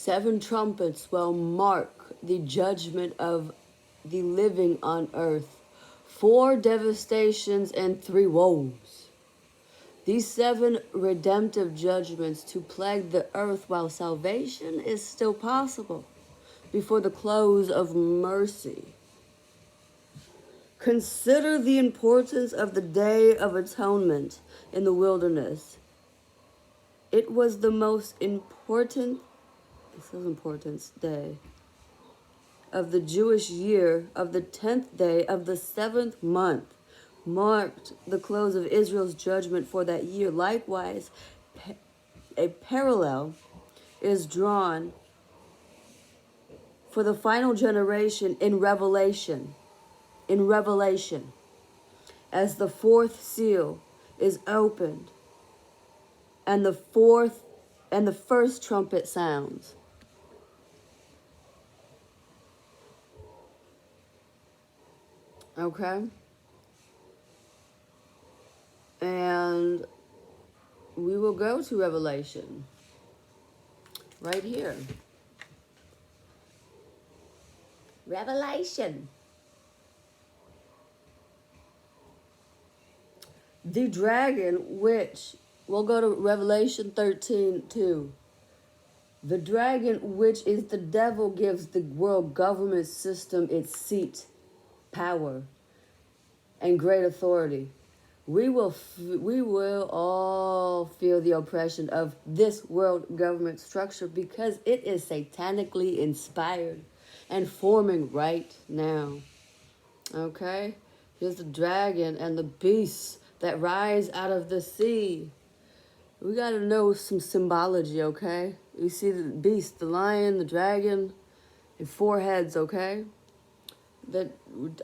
7 trumpets will mark the judgment of the living on earth. 4 devastations and 3 woes. These 7 redemptive judgments to plague the earth while salvation is still possible before the close of mercy. Consider the importance of the Day of Atonement in the wilderness. It was the most important, day of the Jewish year of the 10th day of the 7th month, marked the close of Israel's judgment for that year. Likewise, a parallel is drawn for the final generation in Revelation. In Revelation, as the 4th seal is opened and the first trumpet sounds. Okay? And we will go to Revelation right here. Revelation. The dragon, which, we'll go to Revelation 13:2. The dragon, which is the devil, gives the world government system its seat, power, and great authority. We will all feel the oppression of this world government structure because it is satanically inspired and forming right now. Okay? Here's the dragon and the beasts that rise out of the sea. We got to know some symbology, okay? You see the beast, the lion, the dragon, and 4 heads, okay?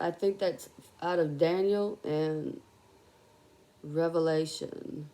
I think that's out of Daniel and Revelation.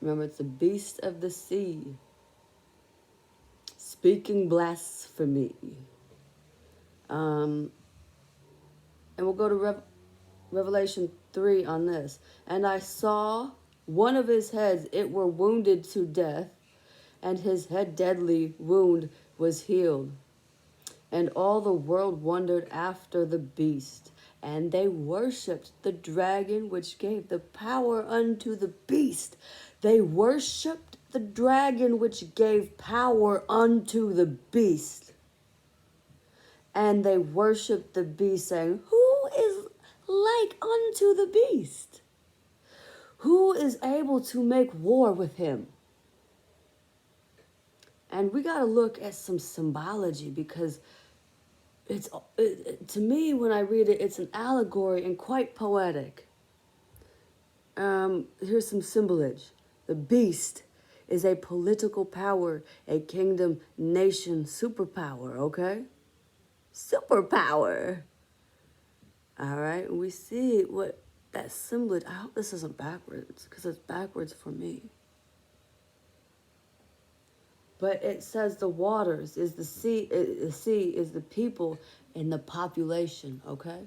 Remember, it's the beast of the sea, speaking blasphemy. And we'll go to Revelation 3 on this. And I saw one of his heads, it were wounded to death, and his head deadly wound was healed. And all the world wondered after the beast, and they worshipped the dragon, which gave the power unto the beast. They worshipped the dragon, which gave power unto the beast. And they worshipped the beast, saying, who is like unto the beast? Who is able to make war with him? And we got to look at some symbology, because to me, when I read it, it's an allegory and quite poetic. Here's some symbolage. The beast is a political power, a kingdom, nation, superpower, okay? Superpower. All right, and we see what that symbolage, I hope this isn't backwards, because it's backwards for me. But it says the waters is the sea is the people and the population, okay?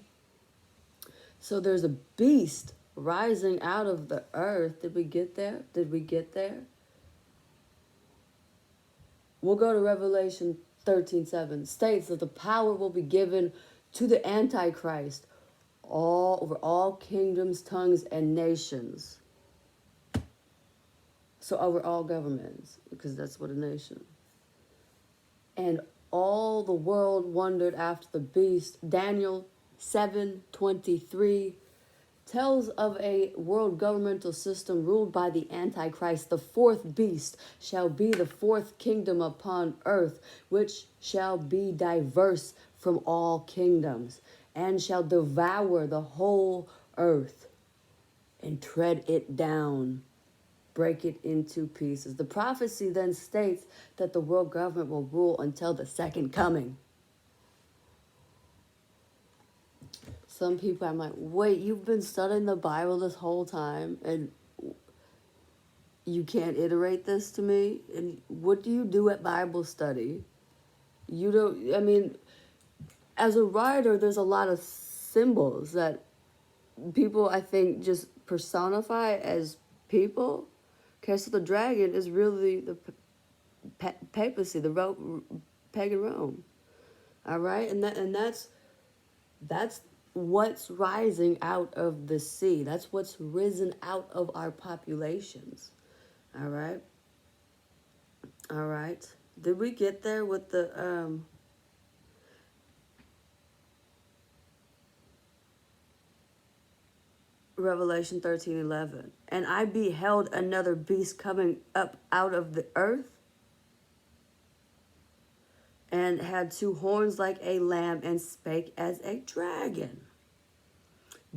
So there's a beast rising out of the earth. Did we get there? Did we get there? We'll go to Revelation 13:7. States that the power will be given to the Antichrist over all kingdoms, tongues, and nations. So over all governments, because that's what a nation. And all the world wondered after the beast. Daniel 7:23 tells of a world governmental system ruled by the Antichrist. The 4th beast shall be the 4th kingdom upon earth, which shall be diverse from all kingdoms, and shall devour the whole earth and tread it down, break it into pieces. The prophecy then states that the world government will rule until the second coming. Some people, I'm like, wait, you've been studying the Bible this whole time and you can't iterate this to me? And what do you do at Bible study? You don't, I mean, as a writer, there's a lot of symbols that people, I think, just personify as people. Okay, so the dragon is really papacy, pagan Rome. All right, and that's what's rising out of the sea. That's what's risen out of our populations. All right, all right. Did we get there with the Revelation 13:11? And I beheld another beast coming up out of the earth, and had two horns like a lamb, and spake as a dragon.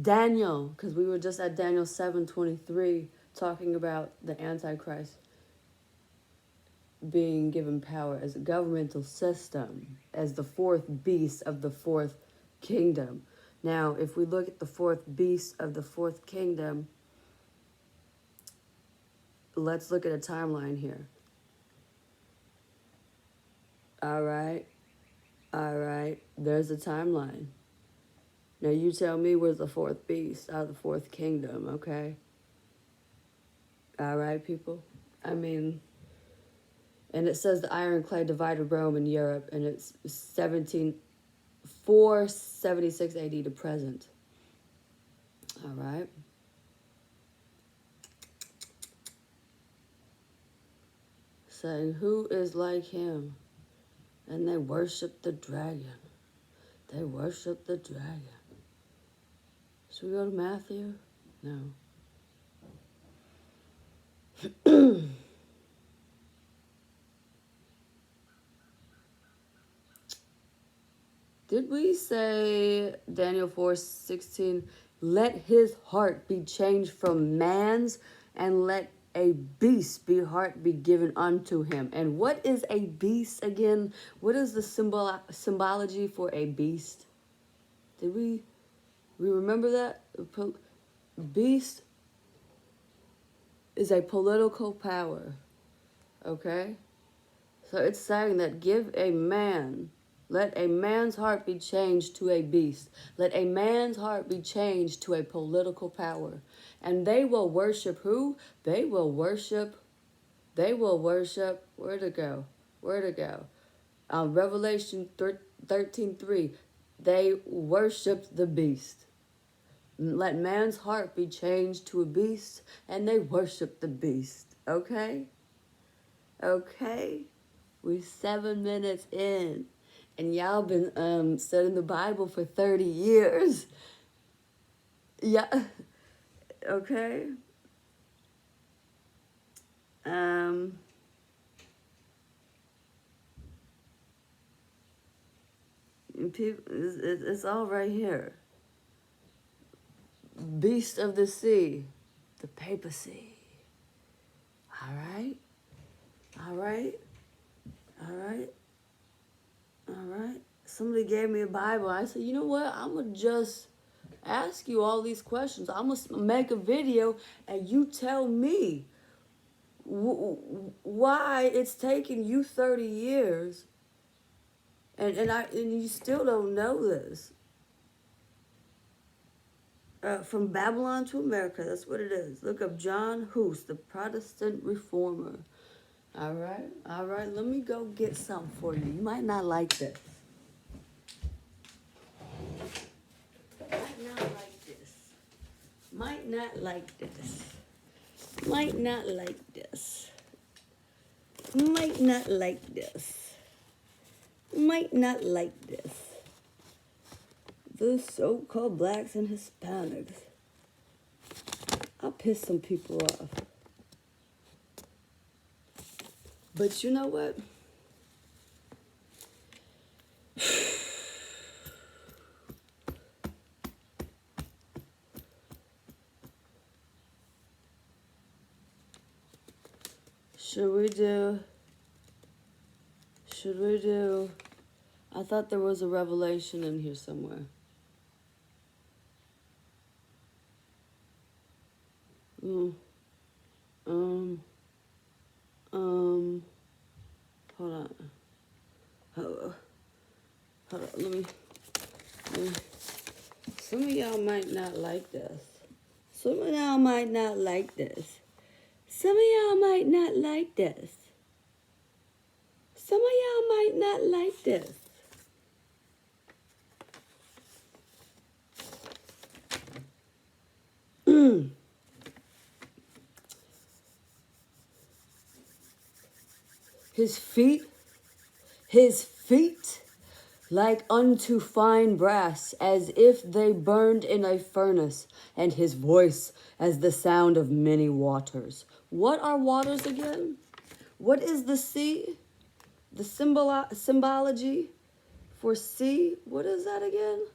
Daniel, because we were just at Daniel 7:23 talking about the Antichrist being given power as a governmental system, as the fourth beast of the fourth kingdom. Now, if we look at the fourth beast of the fourth kingdom, let's look at a timeline here. All right, there's a timeline. Now you tell me where's the fourth beast out of the fourth kingdom, okay? All right, people? I mean, and it says the ironclad divided Rome and Europe, and it's 476 AD to present. All right? Saying, who is like him? And they worship the dragon. They worship the dragon. Should we go to Matthew? No. Did we say Daniel 4:16? Let his heart be changed from man's, and let a beast heart be given unto him. And what is a beast again? What is the symbology for a beast? Did we remember that? Beast is a political power. Okay? So it's saying that let a man's heart be changed to a beast. Let a man's heart be changed to a political power. And they will worship who? They will worship, where'd it go? Revelation 13:3, they worshiped the beast. Let man's heart be changed to a beast, and they worship the beast. Okay? Okay? We're 7 minutes in. And y'all been studying the Bible for 30 years. Yeah. Okay. People, it's all right here. Beast of the sea, the papacy. All right. Somebody gave me a Bible. I said, you know what? I'm going to just ask you all these questions. I'm going to make a video and you tell me why it's taking you 30 years and you still don't know this. From Babylon to America, that's what it is. Look up John Hus, the Protestant Reformer. All right, let me go get something for you. You might not like this. Might not like this. The so-called blacks and Hispanics. I'll piss some people off. But you know what? Should we do? I thought there was a revelation in here somewhere. Hold on. Let me. Some of y'all might not like this. Some of y'all might not like this. Some of y'all might not like this. His feet, like unto fine brass, as if they burned in a furnace, and his voice as the sound of many waters. What are waters again? What is the sea? The symbology for sea? What is that again?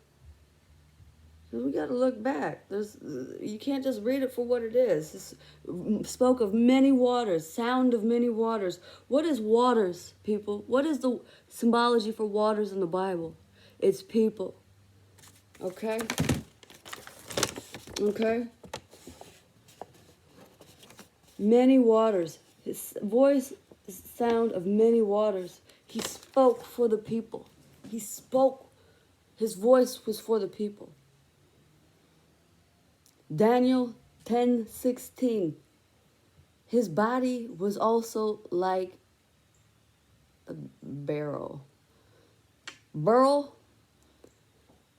We got to look back. You can't just read it for what it is. It spoke of many waters, sound of many waters. What is waters, people? What is the symbology for waters in the Bible? It's people. Okay? Okay? Many waters. His voice is the sound of many waters. He spoke for the people. He spoke. His voice was for the people. Daniel 10:16. His body was also like a barrel,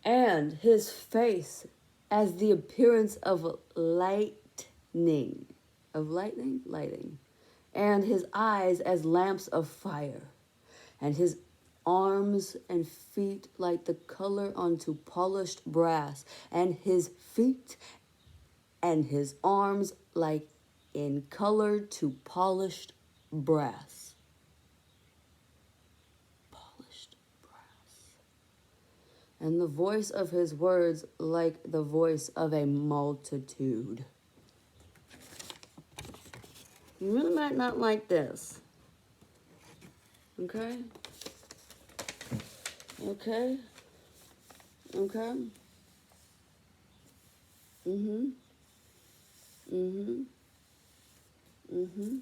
and his face as the appearance of lightning, and his eyes as lamps of fire, and his arms and feet like the color unto polished brass, and his feet and his arms like in color to polished brass. Polished brass. And the voice of his words like the voice of a multitude. You really might not like this. Okay? Okay? Okay? Mm-hmm. Mm-hmm. Mm-hmm.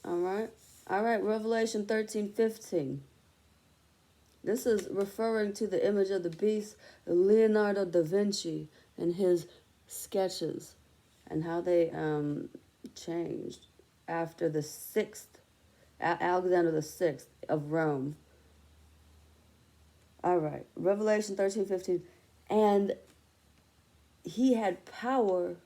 All right. All right, Revelation 13:15. This is referring to the image of the beast, Leonardo da Vinci, and his sketches, and how they changed after the Alexander the Sixth of Rome. All right, Revelation 13:15, and he had power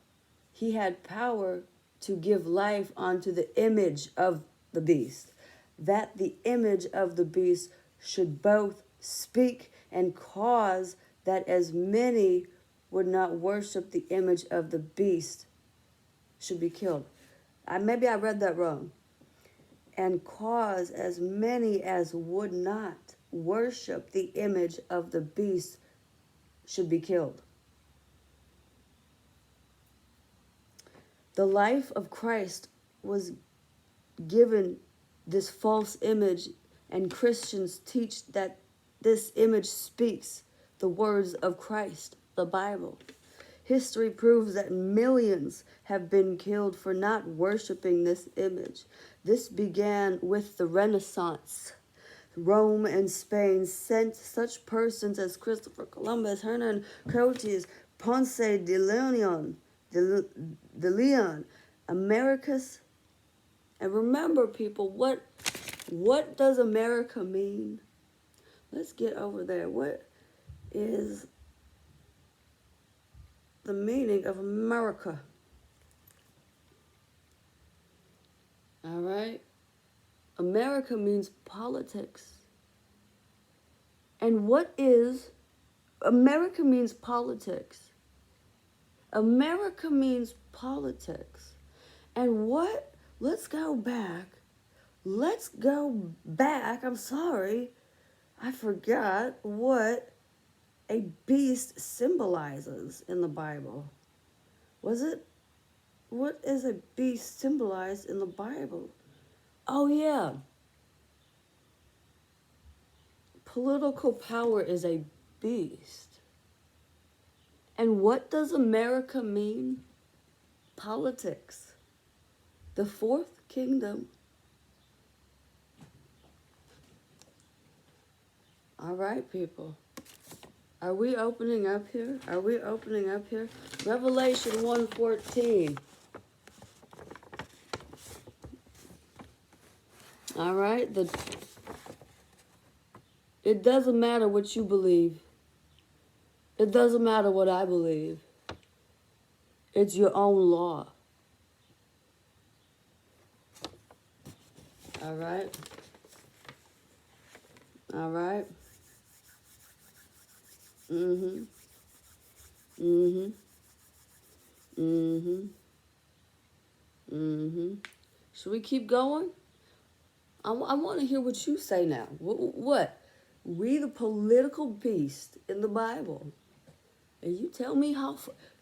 to give life unto the image of the beast, that the image of the beast should both speak and cause that as many would not worship the image of the beast should be killed. Maybe I read that wrong. And cause as many as would not worship the image of the beast should be killed. The life of Christ was given this false image, and Christians teach that this image speaks the words of Christ, the Bible. History proves that millions have been killed for not worshiping this image. This began with the Renaissance. Rome and Spain sent such persons as Christopher Columbus, Hernan Cortes, Ponce de Leon, Americas. And remember, people, what does America mean? Let's get over there. What is the meaning of America? All right. America means politics. And what is America means politics. America means politics. And what? Let's go back. I'm sorry. I forgot what a beast symbolizes in the Bible. What is a beast symbolized in the Bible? Oh, yeah. Political power is a beast. And what does America mean? Politics. The fourth kingdom. All right, people. Are we opening up here? Revelation 1:14. All right? It doesn't matter what you believe. It doesn't matter what I believe. It's your own law. All right? All right? Mm-hmm. Mm-hmm. Mm-hmm. Mm-hmm. Should we keep going? I want to hear what you say now. What? We the political beast in the Bible. And you tell me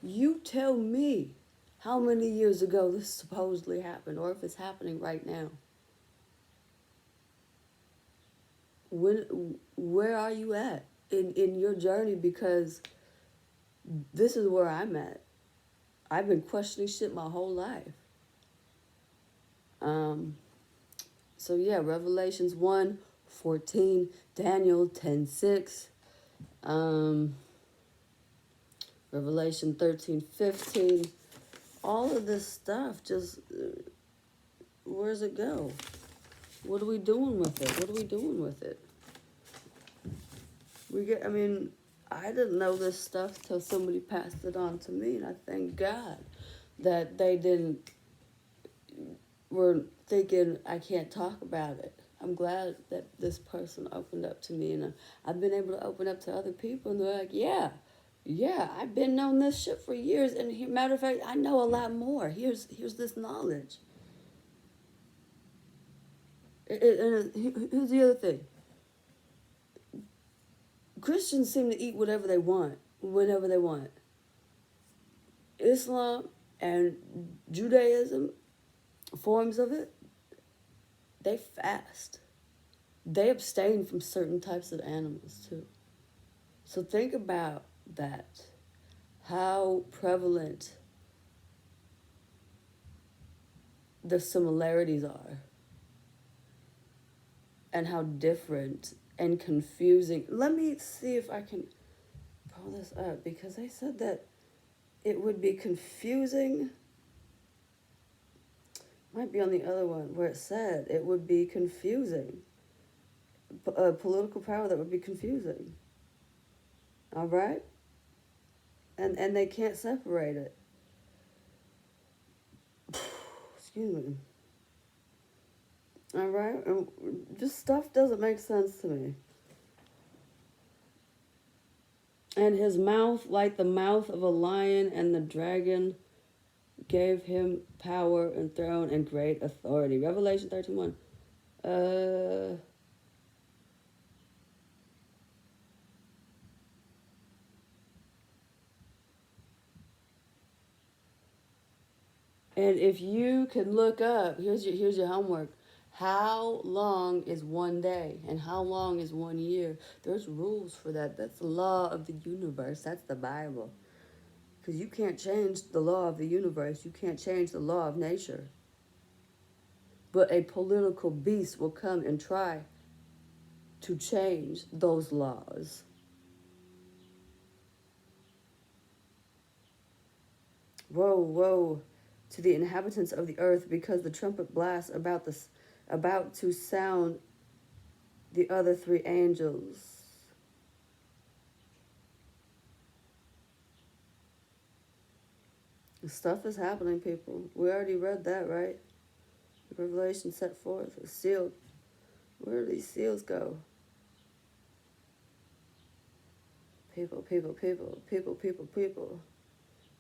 you tell me how many years ago this supposedly happened, or if it's happening right now. Where are you at in your journey? Because this is where I'm at. I've been questioning shit my whole life. So yeah, Revelations 1:14, Daniel 10:6, Revelation 13:15. All of this stuff just where's it go? What are we doing with it? What are we doing with it? I didn't know this stuff till somebody passed it on to me, and I thank God that they were thinking I can't talk about it. I'm glad that this person opened up to me, and I've been able to open up to other people, and they're like, yeah, I've been knowing this shit for years, and matter of fact, I know a lot more. Here's this knowledge. And here's the other thing. Christians seem to eat whatever they want, whenever they want. Islam and Judaism, forms of it, they fast. They abstain from certain types of animals too. So think about that. How prevalent the similarities are. And how different and confusing. Let me see if I can pull this up, because they said that it would be confusing. Might be on the other one where it said it would be confusing. Political power that would be confusing. All right? And they can't separate it. Excuse me. All right? Just stuff doesn't make sense to me. And his mouth like the mouth of a lion, and the dragon gave him power and throne and great authority. Revelation 13:1. And if you can look up, here's your homework. How long is one day, and how long is 1 year? There's rules for that. That's the law of the universe. That's the Bible. Because you can't change the law of the universe. You can't change the law of nature. But a political beast will come and try to change those laws. Woe to the inhabitants of the earth, because the trumpet blasts about to sound the other three angels. Stuff is happening, people. We already read that, right? Revelation set forth, a seal. Where do these seals go? People. You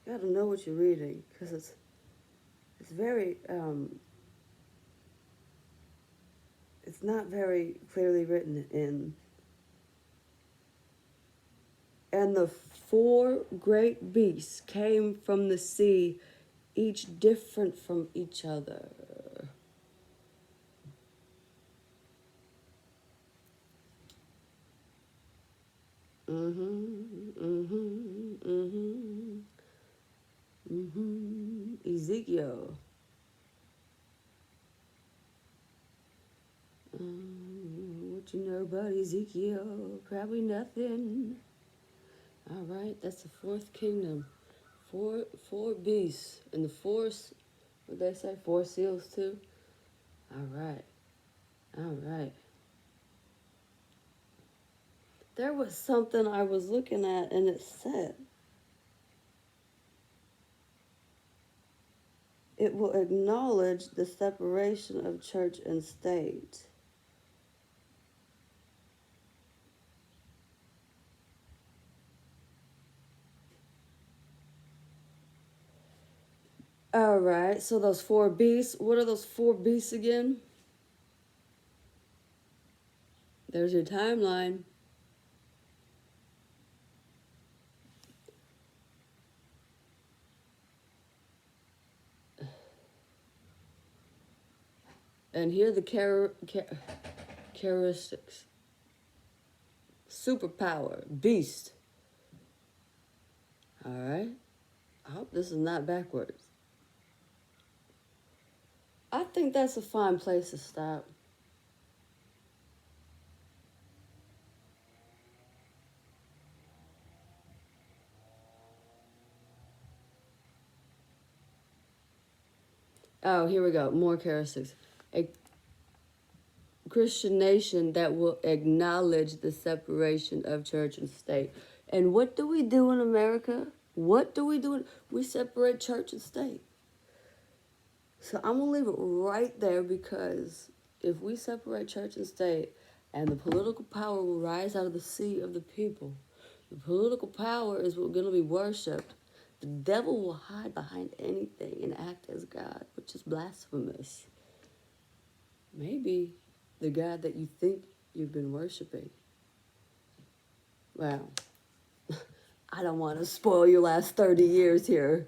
gotta know what you're reading, because it's very, it's not very clearly written in. And the 4 great beasts came from the sea, each different from each other. Ezekiel. What you know about Ezekiel? Probably nothing. All right, that's the 4th kingdom. Four beasts, and the 4, what they say, 4 seals too. All right. All right. There was something I was looking at and it said it will acknowledge the separation of church and state. All right, so those four beasts, what are those four beasts again? There's your timeline. And here are the characteristics. Superpower, beast. All right. I hope this is not backwards. I think that's a fine place to stop. Oh, here we go. More characteristics. A Christian nation that will acknowledge the separation of church and state. And what do we do in America? What do we do? We separate church and state. So I'm going to leave it right there because if we separate church and state and the political power will rise out of the sea of the people, the political power is going to be worshipped. The devil will hide behind anything and act as God, which is blasphemous. Maybe the God that you think you've been worshiping. Well, I don't want to spoil your last 30 years here.